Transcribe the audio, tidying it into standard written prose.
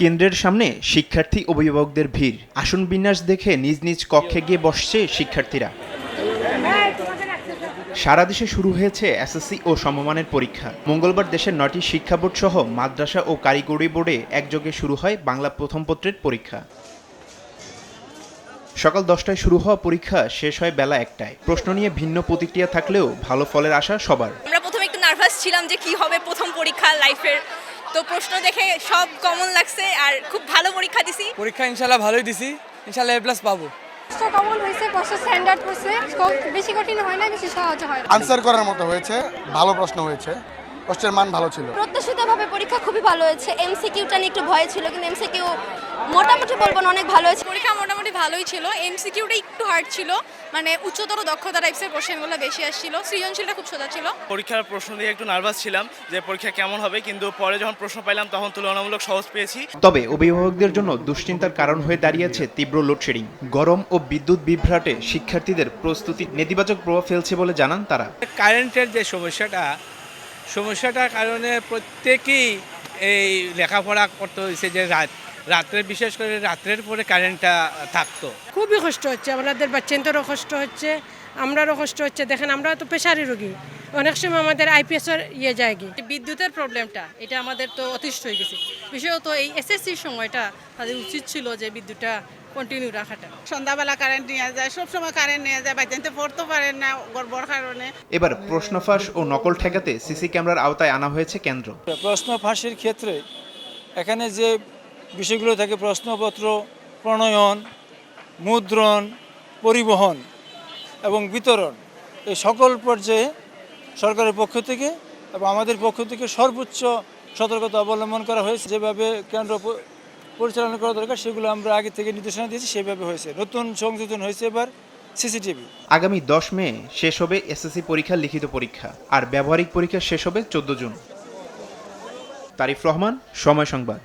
কেন্দ্রের সামনে শিক্ষার্থী অভিভাবকদের ভিড়। আসন বিন্যাস দেখে নিজ নিজ কক্ষে গিয়ে বসছে শিক্ষার্থীরা। সারা দেশে শুরু হয়েছে এসএসসি ও সমমানের পরীক্ষা। মঙ্গলবার দেশের 9টি শিক্ষা বোর্ড সহ মাদ্রাসা ও কারিগরি বোর্ডে একযোগে শুরু হয় বাংলা প্রথম পত্রের পরীক্ষা। সকাল 10টায় শুরু হওয়া পরীক্ষা শেষ হয় বেলা 1টায়। প্রশ্ন নিয়ে ভিন্ন প্রতিক্রিয়া থাকলেও ভালো ফলের আশা সবার। আমরা প্রথমে একটু নার্ভাস ছিলাম যে কি হবে প্রথম পরীক্ষা লাইফের, তো প্রশ্ন দেখে সব কমন লাগছে আর খুব ভালো পরীক্ষা দিছি। পরীক্ষা ইনশাআল্লাহ ভালোই দিছি, ইনশাআল্লাহ A+ পাবো। কমন হয়েছে, প্রশ্ন স্ট্যান্ডার্ড হয়েছে, বেশি কঠিন হয় না, বেশি সহজ হয়। আনসার করার মতো হয়েছে, ভালো প্রশ্ন হয়েছে, প্রশ্নের মান ভালো ছিল। প্রত্যাশিতভাবে পরীক্ষা খুবই ভালো হয়েছে। এমসিকিউটা নিয়ে একটু ভয় ছিল, কিন্তু এমসিকিউ মোটামুটি বলবো না অনেক ভালো হয়েছে। পরীক্ষা মোটামুটি ভালোই ছিল, এমসিকিউটা একটু হার্ড ছিল, মানে উচ্চতর দক্ষতা টাইপসের কোশ্চেনগুলো বেশি আসছিল। সৃজনশীলটা খুব সোজা ছিল। পরীক্ষার প্রশ্ন দিয়ে একটু নার্ভাস ছিলাম যে পরীক্ষা কেমন হবে, কিন্তু পরে যখন প্রশ্ন পাইলাম তখন তুলনামূলক সহজ পেয়েছি। তবে অভিভাবকদের জন্য দুশ্চিন্তার কারণ হয়ে দাঁড়িয়েছে তীব্র লোডশেডিং। গরম ও বিদ্যুৎ বিভ্রাটে শিক্ষার্থীদের প্রস্তুতি নেতিবাচক প্রভাব ফেলছে বলে জানান তারা। কারেন্টের যে সমস্যাটার কারণে প্রত্যেকেই এই লেখাপড়া করতে হয়েছে, যে রাত্রে বিশেষ করে রাত্রের পরে কারেন্টটা থাকতো। খুবই কষ্ট হচ্ছে, আমাদের বাচ্চাদেরও কষ্ট হচ্ছে, আমরারও কষ্ট হচ্ছে। দেখেন আমরা তো প্রেশারি রোগী, অনেক সময় আমাদের আইপিএসের যায় গিয়ে বিদ্যুতের প্রবলেমটা এটা আমাদের তো অতিষ্ঠ হয়ে গেছে। বিশেষত এই এসএসসির সময়টা তাদের উচিত ছিল যে বিদ্যুৎটা কন্টিনিউ রাখাটা। সন্ধ্যাবেলা কারেন্ট নিয়ে যায়, সবসময় কারেন্ট নিয়ে যায়, বাচ্চাতে পড়তে পারেন না গড়বড় কারণে। এবার প্রশ্ন ফাঁস ও নকল ঠেকাতে সিসি ক্যামেরার আওতায় আনা হয়েছে কেন্দ্র। প্রশ্ন ফাঁসের ক্ষেত্রে এখানে যে বিষয়গুলো থাকে, প্রশ্নপত্র প্রণয়ন, মুদ্রণ, পরিবহন এবং বিতরণ, এই সকল পর্যায়ে সরকারের পক্ষ থেকে এবং আমাদের পক্ষ থেকে সর্বোচ্চ সতর্কতা অবলম্বন করা হয়েছে। যেভাবে কেন্দ্র পরিচালনা করা দরকার সেগুলো আমরা আগে থেকে নির্দেশনা দিয়েছি, সেভাবে হয়েছে। নতুন সংযোজন হয়েছে এবার সিসিটিভি। আগামী 10 মে শেষ হবে এসএসসি পরীক্ষার লিখিত পরীক্ষা, আর ব্যবহারিক পরীক্ষা শেষ হবে 14 জুন। তারিফ রহমান, সময় সংবাদ।